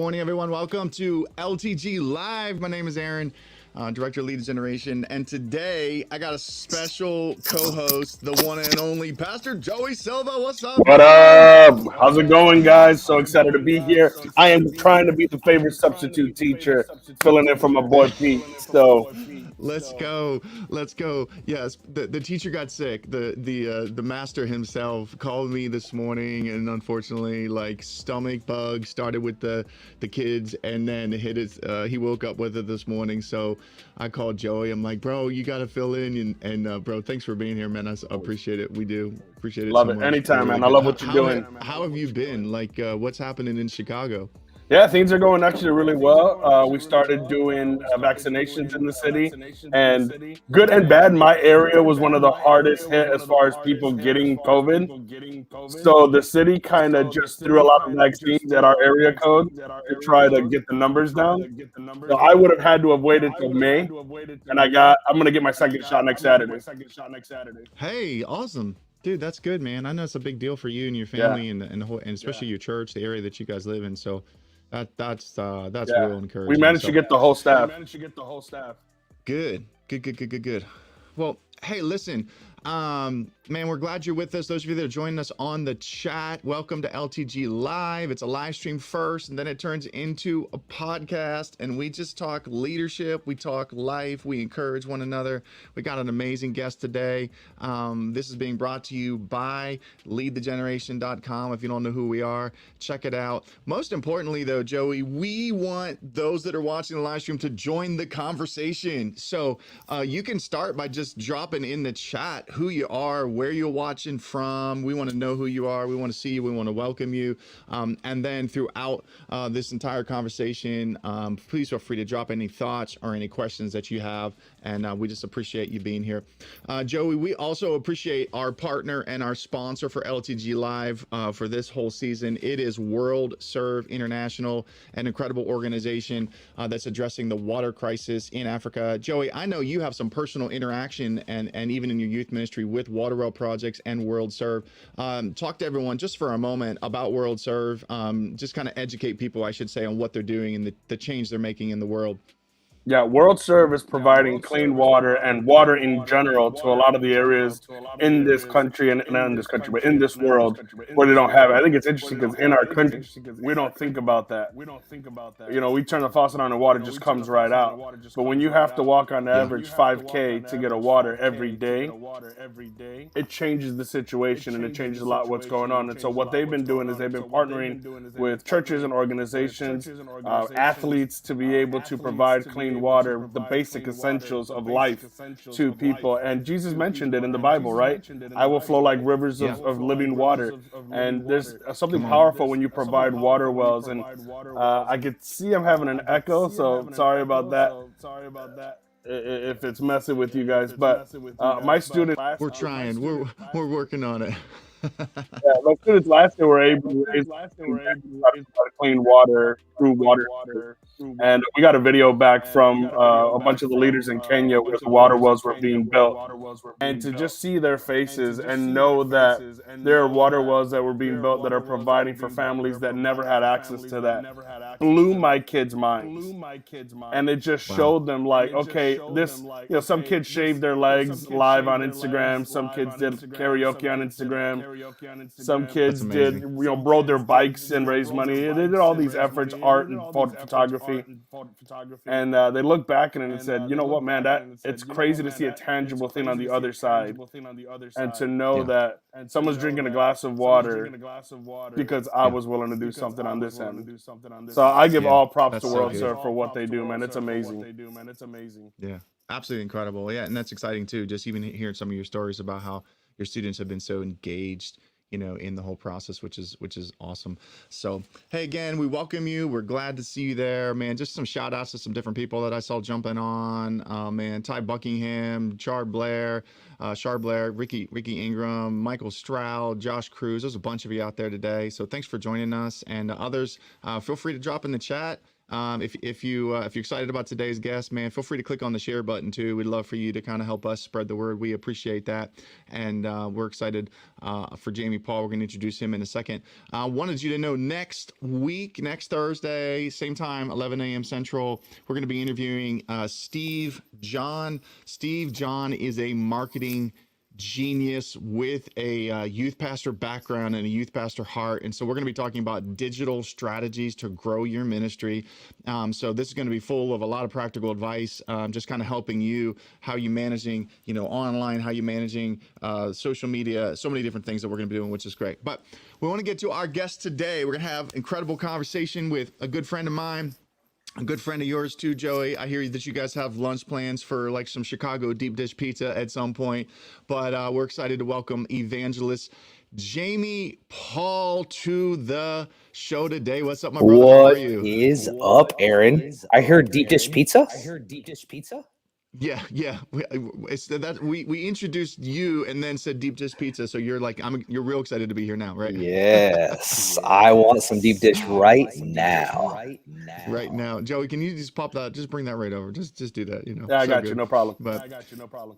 morning, everyone. Welcome to LTG Live. My name is Eran, Director of Lead Generation, and today I got a special co-host, the one and only Pastor Joey Silva. What's up, What man? up? How's it going, guys? So excited to be here. I am trying to be the favorite substitute teacher, filling in for my boy Pete. So Let's go. Let's go. Yes, the teacher got sick. The master himself called me this morning, and unfortunately, like, stomach bug started with the kids, and then hit his. He woke up with it this morning. So I called Joey. I'm like, bro, you got to fill in, and bro, thanks for being here, man. I appreciate it. We do appreciate it. love so it much. anytime, Really man. I love what you're doing. How have you been? Like, what's happening in Chicago? Yeah, things are going actually really well. We started doing vaccinations in the city, and good and bad. My area was one of the hardest hit as far as people getting COVID. So the city kind of just threw a lot of vaccines at our area code to try to get the numbers down. So I would have had to have waited till May, and I'm gonna get my second shot next Saturday. Hey, awesome. Dude, that's good, man. I know it's a big deal for you and your Yeah. family and the whole, and especially your church, the area that you guys live in. So that's Yeah. real encouraging. We managed to get the whole staff. Good. Well, hey, listen, man, we're glad you're with us. Those of you that are joining us on the chat, welcome to LTG Live. It's a live stream first, and then it turns into a podcast, and we just talk leadership, we talk life, we encourage one another. We got an amazing guest today. This is being brought to you by leadthegeneration.com. If you don't know who we are, check it out. Most importantly, though, Joey, we want those that are watching the live stream to join the conversation. So you can start by just dropping in the chat who you are, where you're watching from. We want to know who you are. We want to see you. We want to welcome you. And then throughout this entire conversation, please feel free to drop any thoughts or any questions that you have. And we just appreciate you being here. Joey, we also appreciate our partner and our sponsor for LTG Live for this whole season. It is World Serve International, an incredible organization that's addressing the water crisis in Africa. Joey, I know you have some personal interaction and even in your youth ministry with Water Well Projects and World Serve. Talk to everyone just for a moment about World Serve. Just kind of educate people, I should say, on what they're doing and the change they're making in the world. Yeah, World Serve is providing clean water and water in general to a lot of the areas in this country, and not in this country, but in this world where they don't have it. I think it's interesting because in our country, we don't think about that. You know, we turn the faucet on and water just comes right out. But when you have to walk on average 5K to get a water every day, it changes the situation and it changes a lot what's going on. And so what they've been doing is they've been partnering with churches and organizations, athletes to be able to provide clean water, the basic essentials of life to people. And Jesus mentioned it in the Bible, right? I will flow like rivers of living water. And there's something powerful when you provide water wells. And I could see I'm having an echo, so sorry about that if it's messing with you guys. But my students, we're trying. We're working on it. my students last year were able to raise clean water through water. And we got a video back from a bunch of the leaders in Kenya where the water wells were being built. And to just see their faces and know that there are water wells that were being built that are providing for families that never had access to that blew my kids' minds. And it just showed them, like, okay, this, you know, some kids shaved their legs live on Instagram. Some kids did karaoke on Instagram. Some kids did, you know, rode their bikes and raised money. They did all these efforts, art and photography. And they looked back and said, you know what, man, it's crazy to see a tangible thing on the other side. And to know that someone's drinking a glass of water because I was willing to do something on this end. So I give all props to World Serve for what they do, man. It's amazing. Yeah, absolutely incredible. Yeah, and that's exciting too. Just even hearing some of your stories about how your students have been so engaged, you know, in the whole process, which is awesome. So, hey, again, we welcome you. We're glad to see you there, man. Just some shout outs to some different people that I saw jumping on, man. Ty Buckingham, Char Blair, Ricky Ingram, Michael Stroud, Josh Cruz. There's a bunch of you out there today. So thanks for joining us. And others, feel free to drop in the chat. If you're excited about today's guest, man, feel free to click on the share button too. We'd love for you to kind of help us spread the word. We appreciate that, and we're excited for Jamey Paugh. We're going to introduce him in a second. Wanted you to know next week, next Thursday, same time, 11 a.m. Central, we're going to be interviewing Steve John. Steve John is a marketing genius with a youth pastor background and a youth pastor heart. And so we're going to be talking about digital strategies to grow your ministry. So this is going to be full of a lot of practical advice, just kind of helping you, how you managing, online, how you managing social media, so many different things that we're going to be doing, which is great. But we want to get to our guest today. We're going to have incredible conversation with a good friend of mine, a good friend of yours too, Joey. I hear that you guys have lunch plans for like some Chicago deep dish pizza at some point, but we're excited to welcome Evangelist Jamey Paugh to the show today. What's up, my brother? How are you? What is up, Eran? I heard deep dish pizza. Yeah. We introduced you and then said deep dish pizza. So you're like, you're real excited to be here now, right? Yes, I want some deep dish right now. Right now, Joey, can you just pop that? Just bring that right over. Just do that. Yeah, I got you. No problem.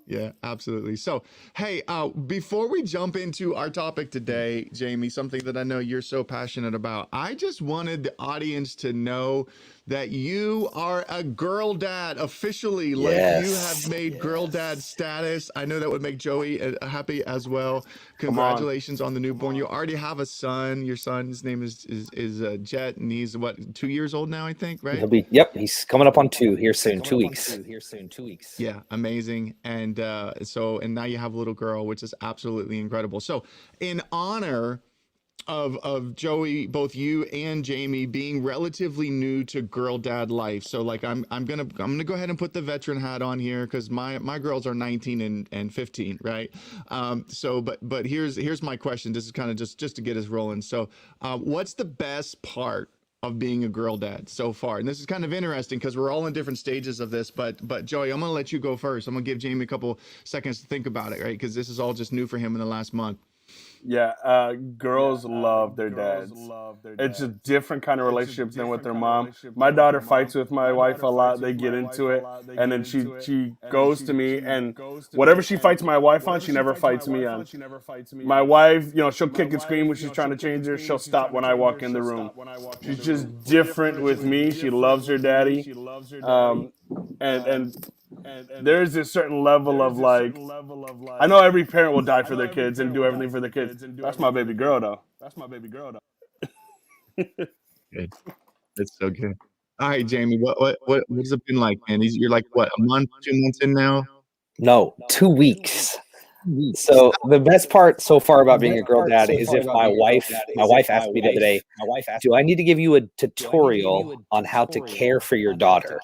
Yeah, absolutely. So, hey, before we jump into our topic today, Jamey, something that I know you're so passionate about, I just wanted the audience to know that you are a girl dad officially. Like you have made girl dad status. I know that would make Joey happy as well. Congratulations on the newborn. You already have a son. Your son's name is Jet, and he's what, 2 years old now, I think, right? He's coming up on 2 here soon, 2 weeks. Yeah, amazing. And and now you have a little girl, which is absolutely incredible. So in honor of Joey, both you and Jamey being relatively new to girl dad life. So like I'm gonna go ahead and put the veteran hat on here because my girls are 19 and 15, right? But here's my question. This is kind of just to get us rolling. So what's the best part of being a girl dad so far? And this is kind of interesting because we're all in different stages of this, but Joey, I'm gonna let you go first. I'm gonna give Jamey a couple seconds to think about it, right? Because this is all just new for him in the last month. Yeah, girls love their dads. It's a different kind of relationship than with their mom. My daughter fights with my wife a lot. They get into it, and then she goes to me, and whatever she fights my wife on, she never fights me on. My wife, she'll kick and scream when she's trying to change her. She'll stop when I walk in the room. She's just different with me. She loves her daddy, and there's this certain level of like, I know every parent will die for their kids and do everything for their kids. That's my baby girl, though. Good. That's so good. All right, Jamey, what's it been like, man? You're like what, a month, 2 months in now? No, 2 weeks. So the best part so far about being a girl dad is if my wife asked me the other day, do I need to give you a tutorial on how to care for your daughter?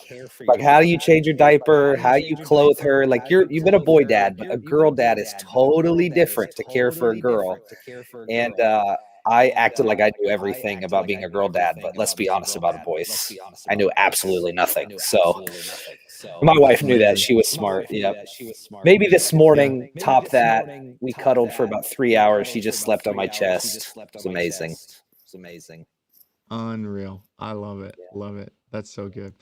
Like, how do you change your diaper? How you clothe her? Like, you've been a boy dad, but a girl dad is totally different to care for a girl. And I acted like I knew everything about being a girl dad, but let's be honest about it, boys. I knew absolutely nothing. So my wife knew that. She was smart. Yep. Maybe this morning, top that, we cuddled for about 3 hours. She just slept on my chest. It's amazing. Unreal. I love it. Love it. That's so good.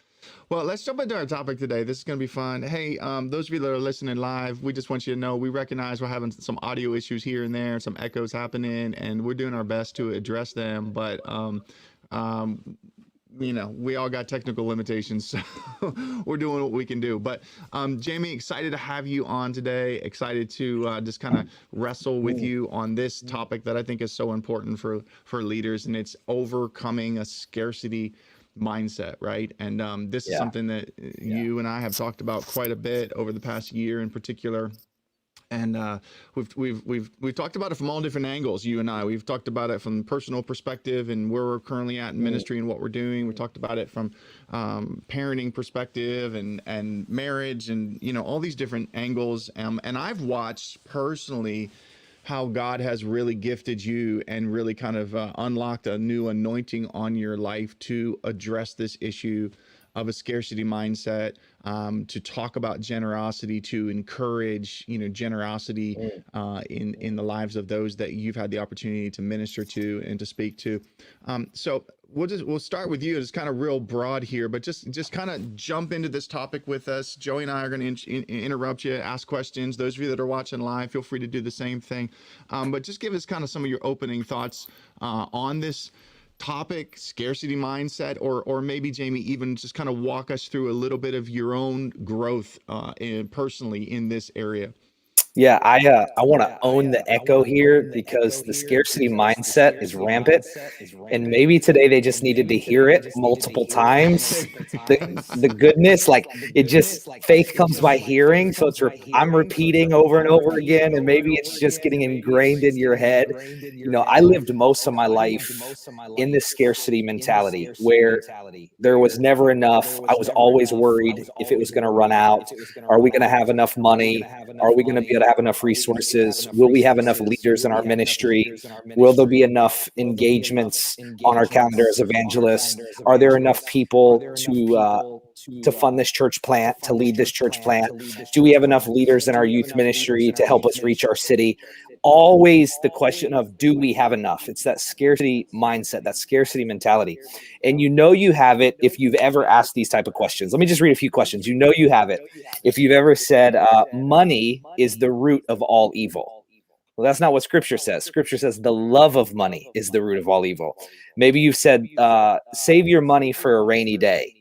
Well, let's jump into our topic today. This is going to be fun. Hey, those of you that are listening live, we just want you to know we recognize we're having some audio issues here and there, some echoes happening, and we're doing our best to address them. But we all got technical limitations, so we're doing what we can do. But Jamey, excited to have you on today. Excited to just kind of wrestle with you on this topic that I think is so important for leaders, and it's overcoming a scarcity mindset, right? And this is something that you and I have talked about quite a bit over the past year in particular. And we've talked about it from all different angles. You and I, we've talked about it from personal perspective and where we're currently at in ministry and what we're doing. We talked about it from parenting perspective and marriage and all these different angles. And I've watched personally how God has really gifted you and really kind of unlocked a new anointing on your life to address this issue of a scarcity mindset, to talk about generosity, to encourage, generosity in the lives of those that you've had the opportunity to minister to and to speak to. So we'll start with you. It's kind of real broad here, but just kind of jump into this topic with us. Joey and I are going to interrupt you, ask questions. Those of you that are watching live, feel free to do the same thing. But just give us kind of some of your opening thoughts on this topic, scarcity mindset, or maybe Jamey, even just kind of walk us through a little bit of your own growth personally in this area. Yeah, I want to own the echo here because the scarcity mindset is rampant, and maybe today they just needed to hear it multiple times. The goodness, like it just faith comes by hearing, so I'm repeating over and over again, and maybe it's just getting ingrained in your head. I lived most of my life in this scarcity mentality where there was never enough. I was always worried if it was going to run out. Are we going to have enough money? Are we going to be able to have enough resources? Will we have enough leaders in our ministry? Will there be enough engagements on our calendar as evangelists? Are there enough people to fund this church plant, to lead this church plant? Do we have enough leaders in our youth ministry to help us reach our city? Always the question of, do we have enough? It's that scarcity mindset, that scarcity mentality. And you have it if you've ever asked these type of questions. Let me just read a few questions. You have it if you've ever said, money is the root of all evil. Well, that's not what Scripture says. Scripture says the love of money is the root of all evil. Maybe you've said, save your money for a rainy day.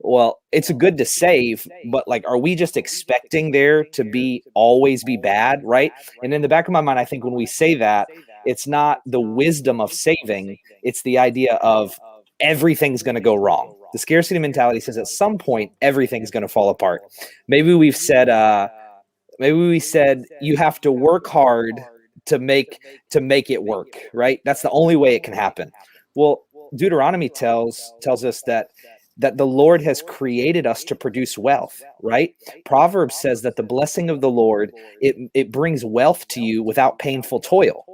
Well, it's good to save, but like, are we just expecting there to always be bad, right? And in the back of my mind, I think when we say that, it's not the wisdom of saving, it's the idea of everything's going to go wrong. The scarcity mentality says at some point, everything's going to fall apart. Maybe we said you have to work hard to make it work, right? That's the only way it can happen. Well, Deuteronomy tells us that the Lord has created us to produce wealth, right? Proverbs says that the blessing of the Lord, it brings wealth to you without painful toil.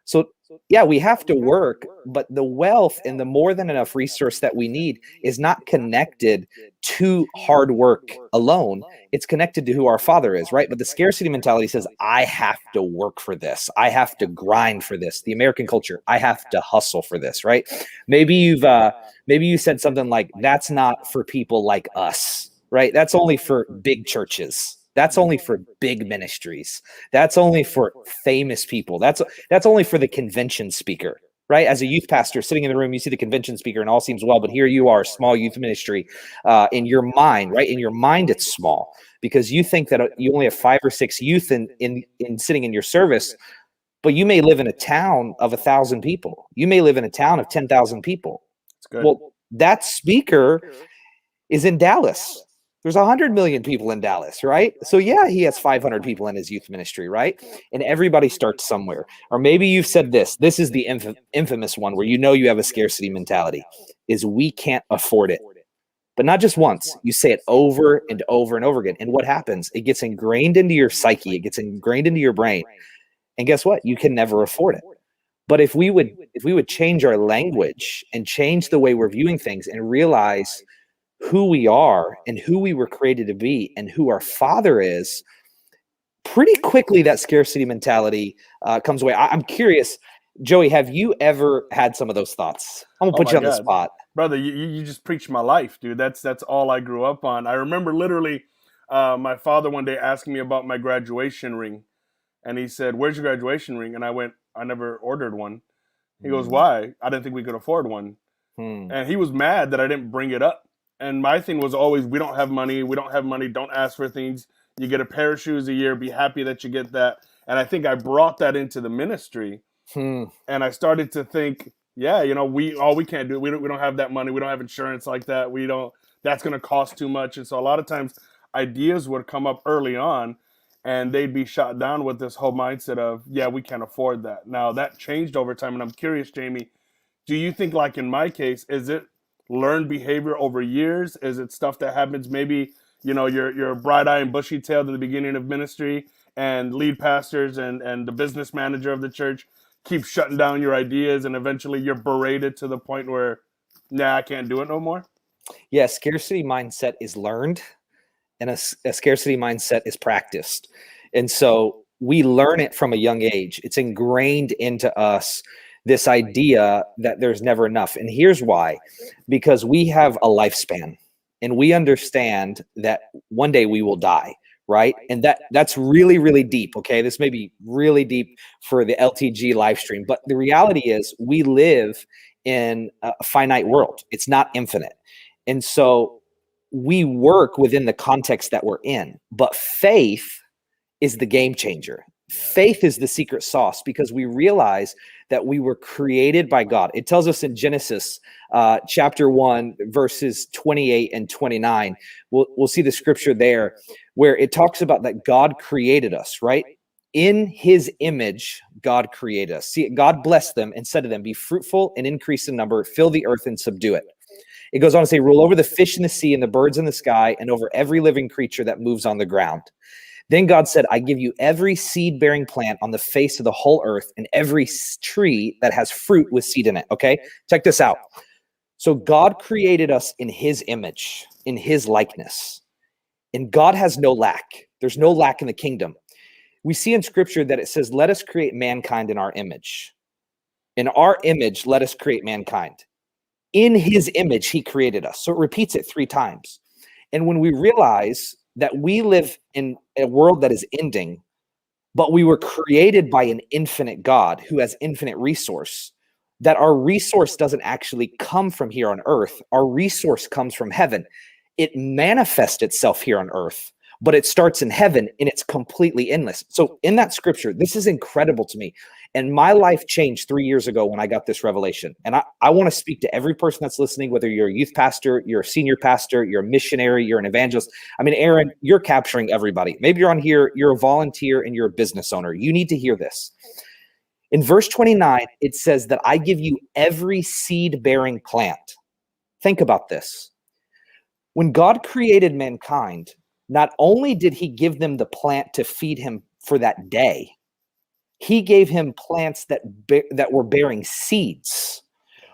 So yeah, we have to work, but the wealth and the more than enough resource that we need is not connected to hard work alone. It's connected to who our Father is, right? But the scarcity mentality says, I have to work for this. I have to grind for this. The American culture, I have to hustle for this, right? Maybe you said something like, that's not for people like us, right? That's only for big churches. That's only for big ministries. That's only for famous people. That's only for the convention speaker, right? As a youth pastor sitting in the room, you see the convention speaker and all seems well, but here you are, small youth ministry in your mind, right? In your mind, it's small because you think that you only have 5 or 6 youth in sitting in your service, but you may live in a town of 1,000 people. You may live in a town of 10,000 people. Well, that speaker is in Dallas. There's 100 million people in Dallas, right? So yeah, he has 500 people in his youth ministry, right? And everybody starts somewhere. Or maybe you've said this is the infamous one where you have a scarcity mentality, is we can't afford it. But not just once, you say it over and over and over again. And what happens? It gets ingrained into your psyche. It gets ingrained into your brain. And guess what? You can never afford it. But if we would change our language and change the way we're viewing things and realize who we are and who we were created to be and who our Father is, pretty quickly that scarcity mentality comes away. I'm curious, Joey, have you ever had some of those thoughts? I'm gonna put you on the spot. Brother, you just preached my life, dude. That's all I grew up on. I remember literally my father one day asking me about my graduation ring. And he said, where's your graduation ring? And I went, I never ordered one. He goes, why? I didn't think we could afford one. And he was mad that I didn't bring it up. And my thing was always, we don't have money. Don't ask for things. You get a pair of shoes a year. Be happy that you get that. And I think I brought that into the ministry. And I started to think, yeah, we can't do it. We don't have that money. We don't have insurance like that. That's going to cost too much. And so a lot of times ideas would come up early on and they'd be shot down with this whole mindset of, yeah, we can't afford that. Now that changed over time. And I'm curious, Jamey, do you think, like in my case, is it learned behavior over years? Is it stuff that happens maybe, you're bright-eyed and bushy-tailed at the beginning of ministry and lead pastors and the business manager of the church keep shutting down your ideas and eventually you're berated to the point where, nah, I can't do it no more? Yeah, scarcity mindset is learned and a scarcity mindset is practiced. And so we learn it from a young age. It's ingrained into us this idea that there's never enough. And here's why: because we have a lifespan, and we understand that one day we will die, right? And that's really, really deep. Okay, this may be really deep for the LTG live stream, but the reality is we live in a finite world. It's not infinite. And so we work within the context that we're in, but faith is the game changer. Faith is the secret sauce, because we realize that we were created by God. It tells us in Genesis chapter 1, verses 28 and 29. We'll see the scripture there where it talks about that God created us, right? In his image, God created us. See, God blessed them and said to them, be fruitful and increase in number, fill the earth and subdue it. It goes on to say, rule over the fish in the sea and the birds in the sky and over every living creature that moves on the ground. Then God said, I give you every seed-bearing plant on the face of the whole earth and every tree that has fruit with seed in it. Okay, check this out. So God created us in his image, in his likeness. And God has no lack. There's no lack in the kingdom. We see in scripture that it says, let us create mankind in our image. In our image, let us create mankind. In his image, he created us. So it repeats it 3 times. And when we realize that we live in a world that is ending, but we were created by an infinite God who has infinite resource, that our resource doesn't actually come from here on earth. Our resource comes from heaven. It manifests itself here on earth, but it starts in heaven and it's completely endless. So in that scripture, this is incredible to me. And my life changed 3 years ago when I got this revelation. And I want to speak to every person that's listening, whether you're a youth pastor, you're a senior pastor, you're a missionary, you're an evangelist. I mean, Eran, you're capturing everybody. Maybe you're on here, you're a volunteer and you're a business owner. You need to hear this. In verse 29, it says that I give you every seed-bearing plant. Think about this. When God created mankind, not only did he give them the plant to feed him for that day, he gave him plants that were bearing seeds,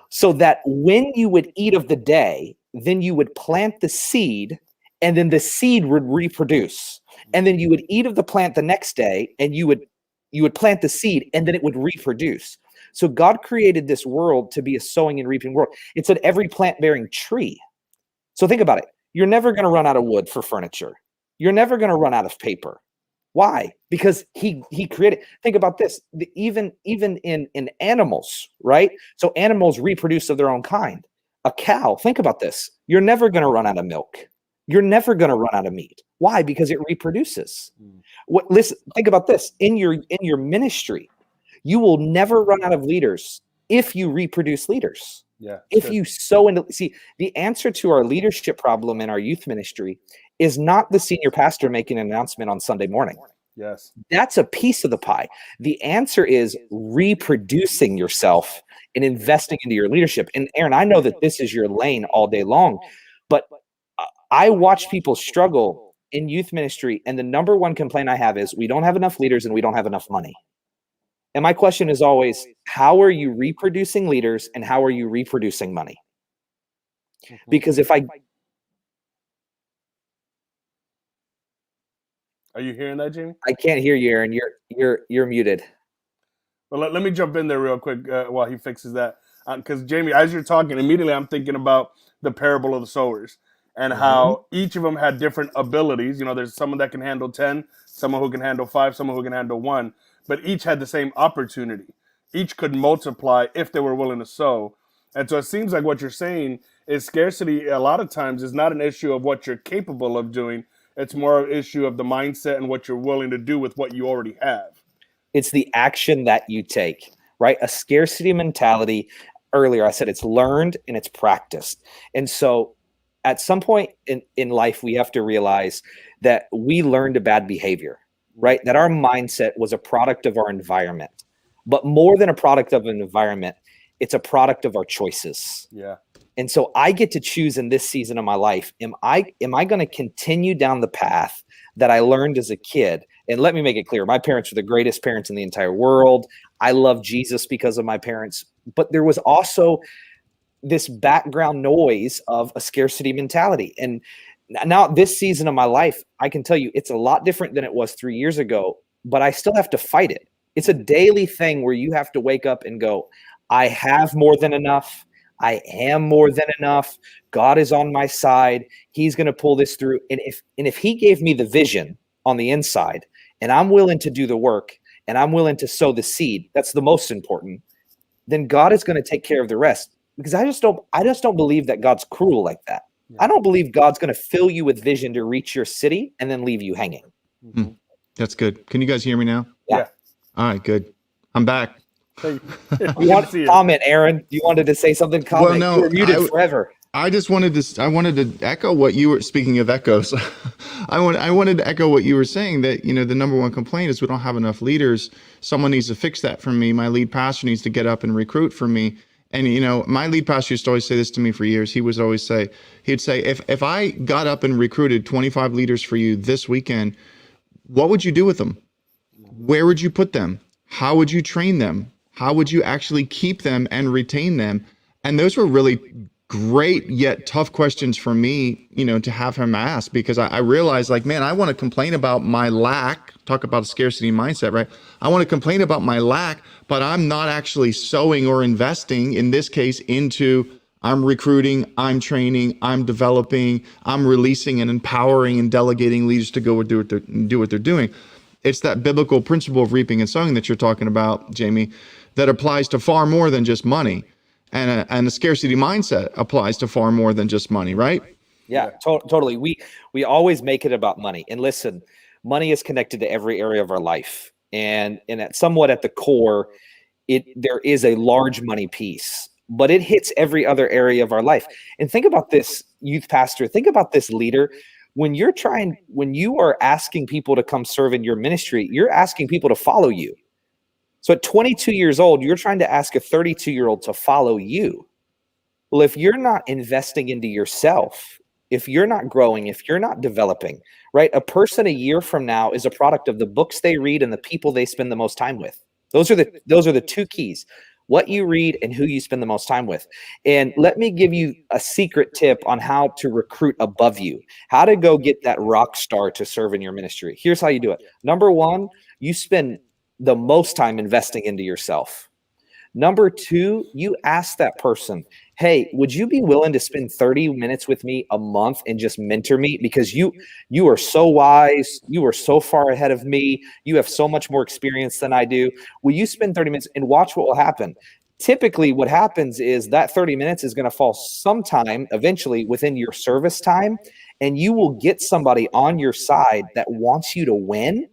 so that when you would eat of the day, then you would plant the seed, and then the seed would reproduce. And then you would eat of the plant the next day, and you would plant the seed, and then it would reproduce. So God created this world to be a sowing and reaping world. It said every plant-bearing tree. So think about it. You're never going to run out of wood for furniture. You're never going to run out of paper. Why? Because he created. Think about this. Even in animals, right? So animals reproduce of their own kind. A cow, think about this. You're never going to run out of milk. You're never going to run out of meat. Why? Because it reproduces. Listen, think about this. In your ministry, you will never run out of leaders if you reproduce leaders. Yeah. If you sow into, see, the answer to our leadership problem in our youth ministry is not the senior pastor making an announcement on Sunday morning. Yes. That's a piece of the pie. The answer is reproducing yourself and investing into your leadership. And Eran, I know that this is your lane all day long, but I watch people struggle in youth ministry. And the number one complaint I have is we don't have enough leaders and we don't have enough money. And my question is always, how are you reproducing leaders and how are you reproducing money? Because if I... Are you hearing that, Jamey? I can't hear you, Eran. You're muted. Well, let me jump in there real quick while he fixes that. Because Jamey, as you're talking, immediately I'm thinking about the parable of the sowers and how each of them had different abilities. You know, there's someone that can handle 10, someone who can handle 5, someone who can handle 1. But each had the same opportunity. Each could multiply if they were willing to sow. And so it seems like what you're saying is scarcity a lot of times is not an issue of what you're capable of doing. It's more an issue of the mindset and what you're willing to do with what you already have. It's the action that you take, right? A scarcity mentality. Earlier, I said it's learned and it's practiced. And so at some point in life, we have to realize that we learned a bad behavior. Right? That our mindset was a product of our environment, but more than a product of an environment, it's a product of our choices. Yeah. And so I get to choose in this season of my life. Am I going to continue down the path that I learned as a kid? And let me make it clear, my parents were the greatest parents in the entire world. I love Jesus because of my parents, but there was also this background noise of a scarcity mentality. And now this season of my life, I can tell you it's a lot different than it was 3 years ago, but I still have to fight it. It's a daily thing where you have to wake up and go, I have more than enough. I am more than enough. God is on my side. He's going to pull this through. And if he gave me the vision on the inside, and I'm willing to do the work, and I'm willing to sow the seed, that's the most important, then God is going to take care of the rest. Because I just don't believe that God's cruel like that. I don't believe God's going to fill you with vision to reach your city and then leave you hanging. That's good. Can you guys hear me now? Yeah. All right, good. I'm back. You want to comment, Aaron? You wanted to say something? Comment. Well, no, You were muted forever. I wanted to echo what you were speaking of echoes. I wanted to echo what you were saying, that, the number one complaint is we don't have enough leaders. Someone needs to fix that for me. My lead pastor needs to get up and recruit for me. And, my lead pastor used to always say this to me for years. He'd say, if I got up and recruited 25 leaders for you this weekend, what would you do with them? Where would you put them? How would you train them? How would you actually keep them and retain them? And those were really great yet tough questions for me, to have him ask, because I realized, like, man, I want to complain about my lack, talk about a scarcity mindset, right? I want to complain about my lack, but I'm not actually sowing or investing, in this case, I'm recruiting, I'm training, I'm developing, I'm releasing and empowering and delegating leaders to go do what they're doing. It's that biblical principle of reaping and sowing that you're talking about, Jamey, that applies to far more than just money. And the scarcity mindset applies to far more than just money, right? Yeah, totally. We always make it about money. And listen, money is connected to every area of our life. And somewhat at the core, there is a large money piece, but it hits every other area of our life. And think about this, youth pastor, think about this, leader. When you are asking people to come serve in your ministry, you're asking people to follow you. So at 22 years old, you're trying to ask a 32-year-old to follow you. Well, if you're not investing into yourself, if you're not growing, if you're not developing, right? A person a year from now is a product of the books they read and the people they spend the most time with. Those are the two keys: what you read and who you spend the most time with. And let me give you a secret tip on how to recruit above you, how to go get that rock star to serve in your ministry. Here's how you do it. Number one, you spend the most time investing into yourself. Number two, you ask that person, hey, would you be willing to spend 30 minutes with me a month and just mentor me? Because you are so wise. You are so far ahead of me. You have so much more experience than I do. Will you spend 30 minutes and watch what will happen? Typically, what happens is that 30 minutes is going to fall sometime eventually within your service time, and you will get somebody on your side that wants you to win.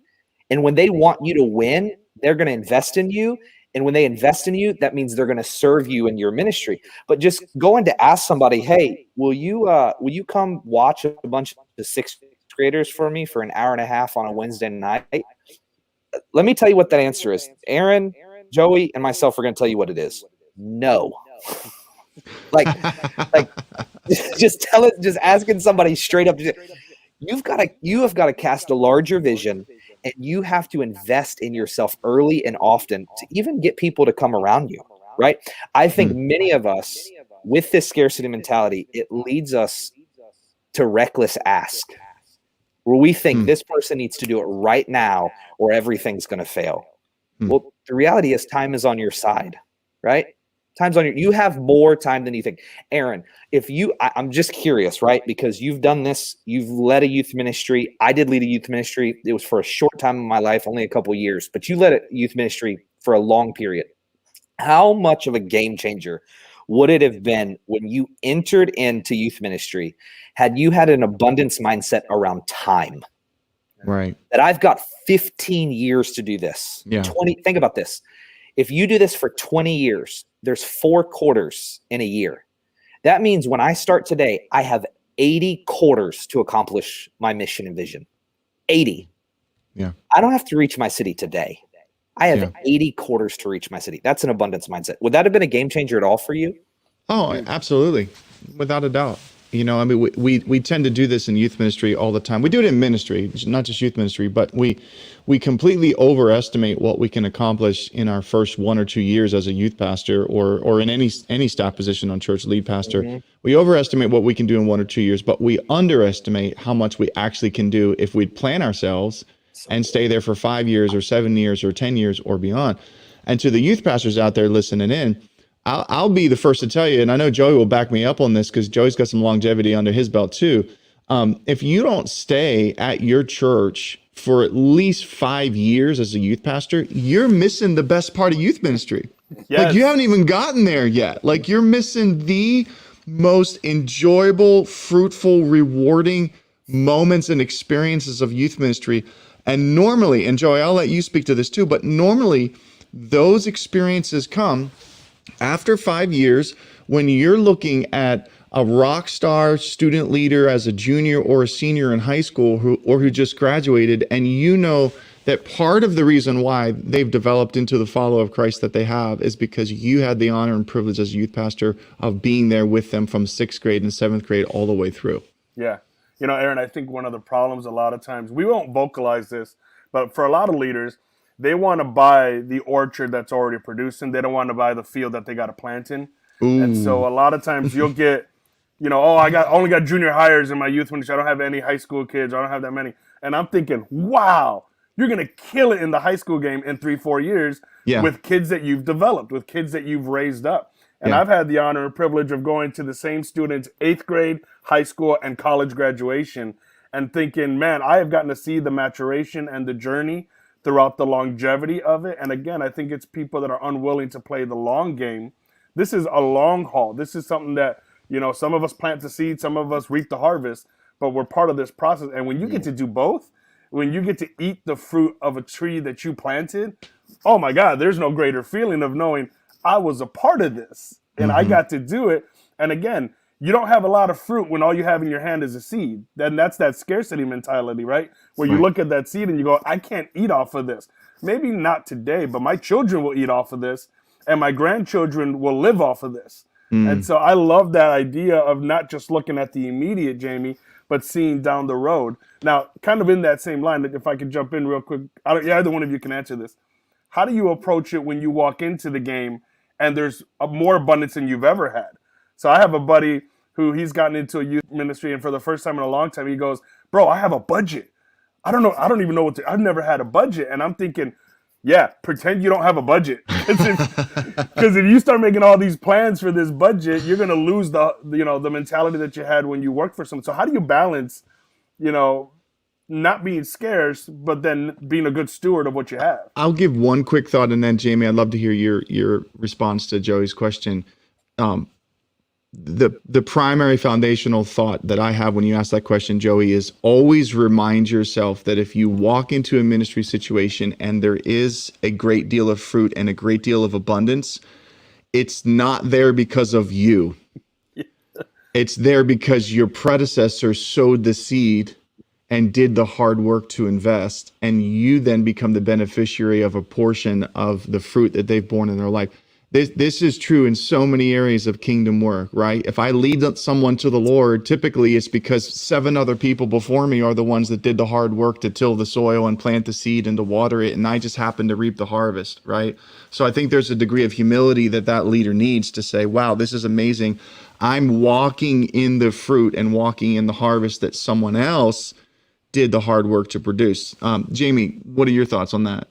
And when they want you to win, they're going to invest in you. And when they invest in you, that means they're going to serve you in your ministry. But just going to ask somebody, hey, will you come watch a bunch of sixth graders for me for an hour and a half on a Wednesday night? Let me tell you what that answer is. Aaron, Joey, and myself are going to tell you what it is. No. like just tell it, just asking somebody straight up. You have got to cast a larger vision, and you have to invest in yourself early and often to even get people to come around you, right? I think many of us with this scarcity mentality, it leads us to reckless ask, where we think this person needs to do it right now or everything's going to fail. Well, the reality is time is on your side, right? Time's on you have more time than you think. Aaron, I'm just curious, right? Because you've done this, you've led a youth ministry. I did lead a youth ministry. It was for a short time in my life, only a couple of years, but you led a youth ministry for a long period. How much of a game changer would it have been when you entered into youth ministry had you had an abundance mindset around time? Right. That I've got 15 years to do this. Yeah. Think about this. If you do this for 20 years, there's 4 quarters in a year. That means when I start today, I have 80 quarters to accomplish my mission and vision. 80. Yeah. I don't have to reach my city today. I have 80 quarters to reach my city. That's an abundance mindset. Would that have been a game changer at all for you? Oh, absolutely. Without a doubt. I mean, we tend to do this in youth ministry all the time. We do it in ministry, not just youth ministry, but we completely overestimate what we can accomplish in our first 1 or 2 years as a youth pastor or in any staff position on church, lead pastor. Mm-hmm. We overestimate what we can do in 1 or 2 years, but we underestimate how much we actually can do if we plan ourselves and stay there for 5 years or 7 years or 10 years or beyond. And to the youth pastors out there listening in, I'll be the first to tell you, and I know Joey will back me up on this because Joey's got some longevity under his belt too. If you don't stay at your church for at least 5 years as a youth pastor, you're missing the best part of youth ministry. Yes. Like you haven't even gotten there yet. Like you're missing the most enjoyable, fruitful, rewarding moments and experiences of youth ministry. And normally, and Joey, I'll let you speak to this too, but normally those experiences come after 5 years when you're looking at a rock star student leader as a junior or a senior in high school who just graduated, and you know that part of the reason why they've developed into the follower of Christ that they have is because you had the honor and privilege as a youth pastor of being there with them from 6th grade and 7th grade all the way through. Yeah. You know, Eran, I think one of the problems a lot of times, we won't vocalize this, but for a lot of leaders, they want to buy the orchard that's already producing. They don't want to buy the field that they got to plant in. Ooh. And so a lot of times you'll get, you know, oh, I only got junior hires in my youth ministry. I don't have any high school kids. I don't have that many. And I'm thinking, wow, you're going to kill it in the high school game in 3-4 years with kids that you've developed, with kids that you've raised up. And I've had the honor and privilege of going to the same students' 8th grade, high school, and college graduation and thinking, man, I have gotten to see the maturation and the journey throughout the longevity of it. And again, I think it's people that are unwilling to play the long game. This is a long haul. This is something that, you know, some of us plant the seed, some of us reap the harvest, but we're part of this process. And when you get to do both, when you get to eat the fruit of a tree that you planted, oh my God, there's no greater feeling of knowing I was a part of this and I got to do it. And again, you don't have a lot of fruit when all you have in your hand is a seed. Then that's that scarcity mentality, right? Where you look at that seed and you go, I can't eat off of this. Maybe not today, but my children will eat off of this and my grandchildren will live off of this. And so I love that idea of not just looking at the immediate, Jamey, but seeing down the road. Now, kind of in that same line, if I could jump in real quick, either one of you can answer this. How do you approach it when you walk into the game and there's more abundance than you've ever had? So I have a buddy who he's gotten into a youth ministry, and for the first time in a long time, he goes, bro, I have a budget. I don't know. I don't even know I've never had a budget. And I'm thinking, yeah, pretend you don't have a budget. Because if you start making all these plans for this budget, you're going to lose the mentality that you had when you worked for someone. So how do you balance, not being scarce, but then being a good steward of what you have? I'll give one quick thought, and then Jamey, I'd love to hear your response to Joey's question. The primary foundational thought that I have when you ask that question, Joey, is always remind yourself that if you walk into a ministry situation and there is a great deal of fruit and a great deal of abundance, it's not there because of you. It's there because your predecessor sowed the seed and did the hard work to invest, and you then become the beneficiary of a portion of the fruit that they've borne in their life. This is true in so many areas of kingdom work, right? If I lead someone to the Lord, typically it's because 7 other people before me are the ones that did the hard work to till the soil and plant the seed and to water it, and I just happen to reap the harvest, right? So I think there's a degree of humility that leader needs to say, wow, this is amazing. I'm walking in the fruit and walking in the harvest that someone else did the hard work to produce. Jamey, what are your thoughts on that?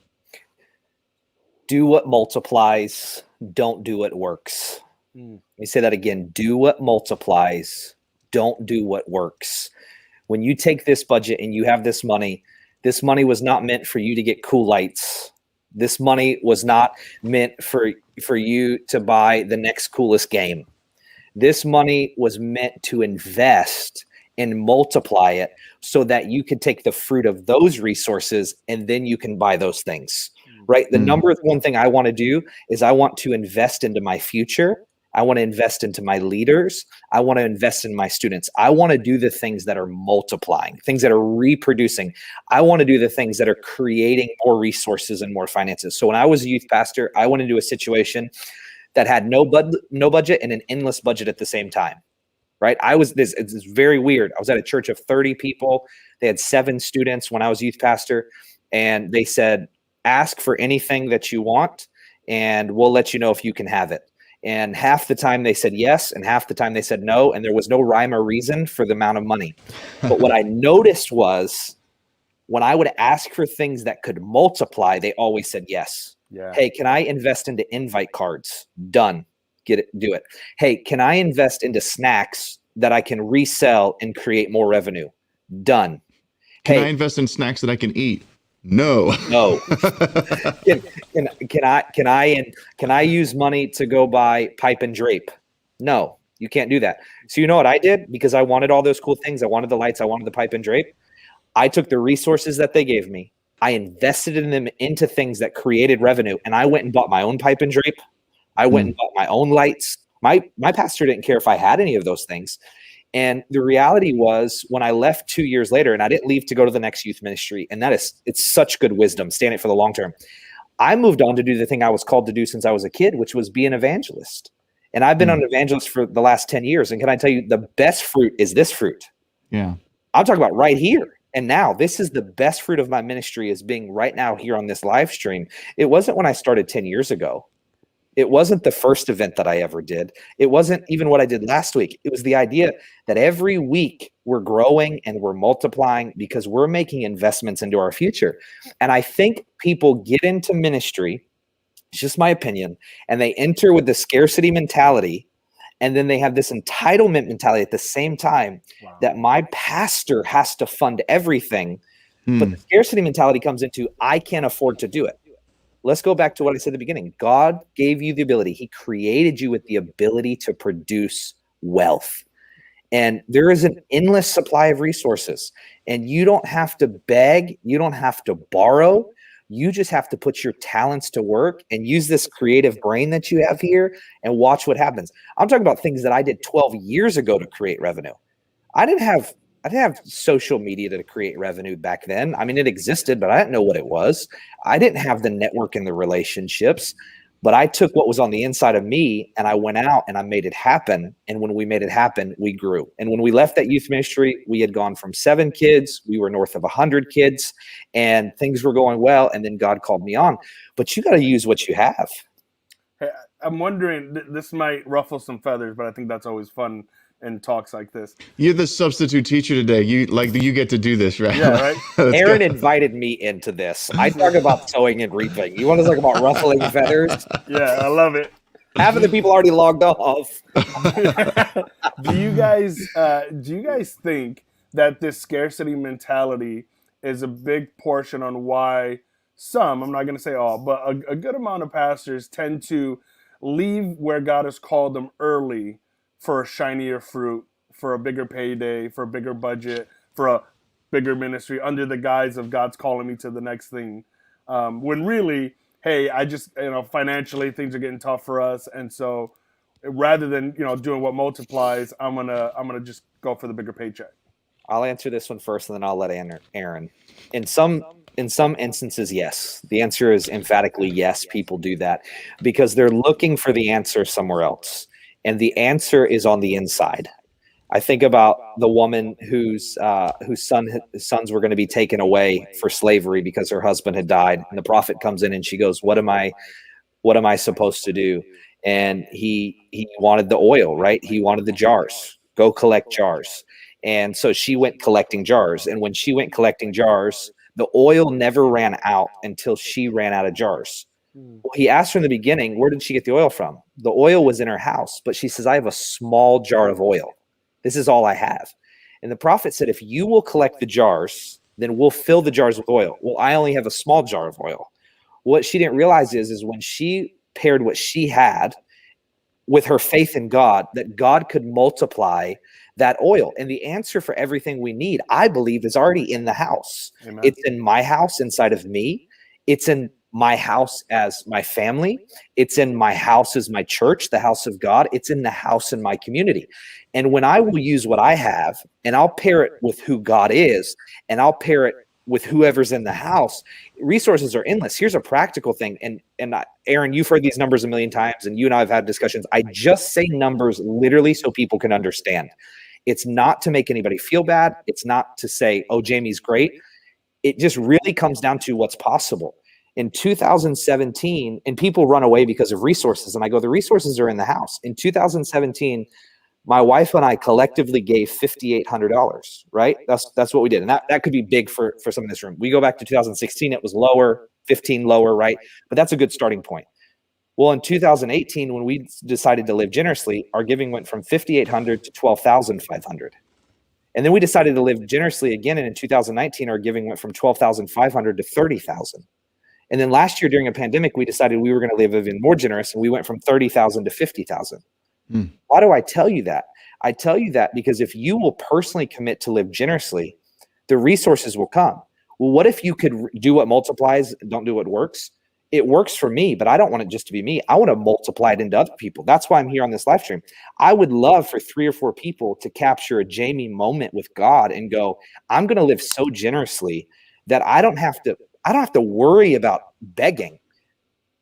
Do what multiplies. Don't do what works. Let me say that again. Do what multiplies. Don't do what works. When you take this budget and you have this money was not meant for you to get cool lights. This money was not meant for you to buy the next coolest game. This money was meant to invest and multiply it so that you could take the fruit of those resources and then you can buy those things. Right. The number one thing I want to do is I want to invest into my future. I want to invest into my leaders. I want to invest in my students. I want to do the things that are multiplying, things that are reproducing. I want to do the things that are creating more resources and more finances. So when I was a youth pastor, I went into a situation that had no budget and an endless budget at the same time. Right. It's very weird. I was at a church of 30 people. They had 7 students when I was youth pastor, and they said, ask for anything that you want and we'll let you know if you can have it. And half the time they said yes, and half the time they said no, and there was no rhyme or reason for the amount of money. But what I noticed was when I would ask for things that could multiply, they always said yes. Yeah. Hey, can I invest into invite cards? Done. do it. Hey, can I invest into snacks that I can resell and create more revenue? Done. Can I invest in snacks that I can eat? No. No. Can I use money to go buy pipe and drape? No, you can't do that. So you know what I did? Because I wanted all those cool things. I wanted the lights. I wanted the pipe and drape. I took the resources that they gave me. I invested in them into things that created revenue. And I went and bought my own pipe and drape. I went and bought my own lights. My pastor didn't care if I had any of those things. And the reality was, when I left 2 years later, and I didn't leave to go to the next youth ministry, and it's such good wisdom, stand it for the long term. I moved on to do the thing I was called to do since I was a kid, which was be an evangelist. And I've been an evangelist for the last 10 years. And can I tell you, the best fruit is this fruit. Yeah. I'm talking about right here. And now this is the best fruit of my ministry, is being right now here on this live stream. It wasn't when I started 10 years ago. It wasn't the first event that I ever did. It wasn't even what I did last week. It was the idea that every week we're growing and we're multiplying because we're making investments into our future. And I think people get into ministry, it's just my opinion, and they enter with the scarcity mentality, and then they have this entitlement mentality at the same time. Wow. That my pastor has to fund everything. But the scarcity mentality comes into, I can't afford to do it. Let's go back to what I said at the beginning. God gave you the ability. He created you with the ability to produce wealth. And there is an endless supply of resources. And you don't have to beg. You don't have to borrow. You just have to put your talents to work and use this creative brain that you have here and watch what happens. I'm talking about things that I did 12 years ago to create revenue. I didn't have social media to create revenue back then. I mean, it existed, but I didn't know what it was. I didn't have the network and the relationships, but I took what was on the inside of me and I went out and I made it happen. And when we made it happen, we grew. And when we left that youth ministry, we had gone from 7 kids, we were north of 100 kids, and things were going well. And then God called me on. But you got to use what you have. Hey, I'm wondering, this might ruffle some feathers, but I think that's always fun in talks like this. You're the substitute teacher today. You get to do this, right? Yeah, right. Eran invited me into this. I talk about sowing and reaping. You want to talk about ruffling feathers? Yeah, I love it. Half of the people already logged off. Do you guys think that this scarcity mentality is a big portion on why some, I'm not going to say all, but a good amount of pastors tend to leave where God has called them early for a shinier fruit, for a bigger payday, for a bigger budget, for a bigger ministry under the guise of God's calling me to the next thing. When really, hey, I just, financially things are getting tough for us. And so rather than, doing what multiplies, I'm going to just go for the bigger paycheck. I'll answer this one first and then I'll let Eran. In some instances, yes. The answer is emphatically yes. People do that because they're looking for the answer somewhere else. And the answer is on the inside. I think about the woman whose sons were going to be taken away for slavery because her husband had died. And the prophet comes in and she goes, what am I supposed to do? And he wanted the oil, right? He wanted the jars. Go collect jars. And so she went collecting jars. And when she went collecting jars, the oil never ran out until she ran out of jars. Well, he asked her in the beginning, where did she get the oil from? The oil was in her house, but she says, I have a small jar of oil. This is all I have. And the prophet said, if you will collect the jars, then we'll fill the jars with oil. Well, I only have a small jar of oil. What she didn't realize is when she paired what she had with her faith in God, that God could multiply that oil. And the answer for everything we need, I believe, is already in the house. Amen. It's in my house inside of me. It's in my house as my family. It's in my house as my church, the house of God. It's in the house in my community. And when I will use what I have and I'll pair it with who God is and I'll pair it with whoever's in the house, resources are endless. Here's a practical thing. And Eran, you've heard these numbers a million times and you and I have had discussions. I just say numbers literally so people can understand. It's not to make anybody feel bad. It's not to say, oh, Jamey's great. It just really comes down to what's possible. In 2017, and people run away because of resources. And I go, the resources are in the house. In 2017, my wife and I collectively gave $5,800, right? That's what we did. And that could be big for some in this room. We go back to 2016, it was lower, 15 lower, right? But that's a good starting point. Well, in 2018, when we decided to live generously, our giving went from 5,800 to 12,500. And then we decided to live generously again. And in 2019, our giving went from 12,500 to 30,000. And then last year during a pandemic, we decided we were going to live even more generous. And we went from 30,000 to 50,000. Why do I tell you that? I tell you that because if you will personally commit to live generously, the resources will come. Well, what if you could do what multiplies, don't do what works? It works for me, but I don't want it just to be me. I want to multiply it into other people. That's why I'm here on this live stream. I would love for 3 or 4 people to capture a Jamey moment with God and go, I'm going to live so generously that I don't have to worry about begging.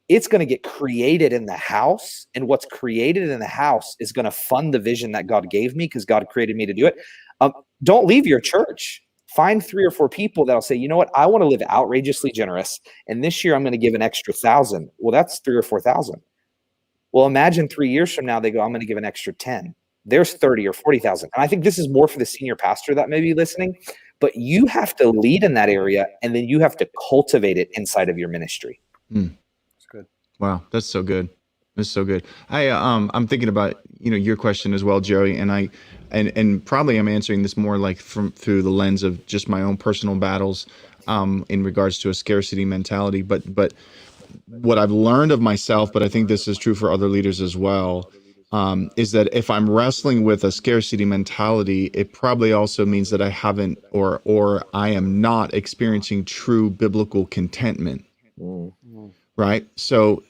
It's going to get created in the house, and what's created in the house is going to fund the vision that God gave me because God created me to do it. Don't leave your church. Find 3 or 4 people that'll say, you know what, I want to live outrageously generous, and this year I'm going to give an extra 1,000. Well, that's 3 or 4,000. Well, imagine 3 years from now they go, I'm going to give an extra 10. There's 30 or 40,000. And I think this is more for the senior pastor that may be listening, but you have to lead in that area, and then you have to cultivate it inside of your ministry. That's good. Wow, that's so good. That's so good. I'm thinking about, your question as well, Joey, and probably I'm answering this more like through the lens of just my own personal battles in regards to a scarcity mentality. But what I've learned of myself, but I think this is true for other leaders as well, is that if I'm wrestling with a scarcity mentality, it probably also means that I haven't or I am not experiencing true biblical contentment. Right? So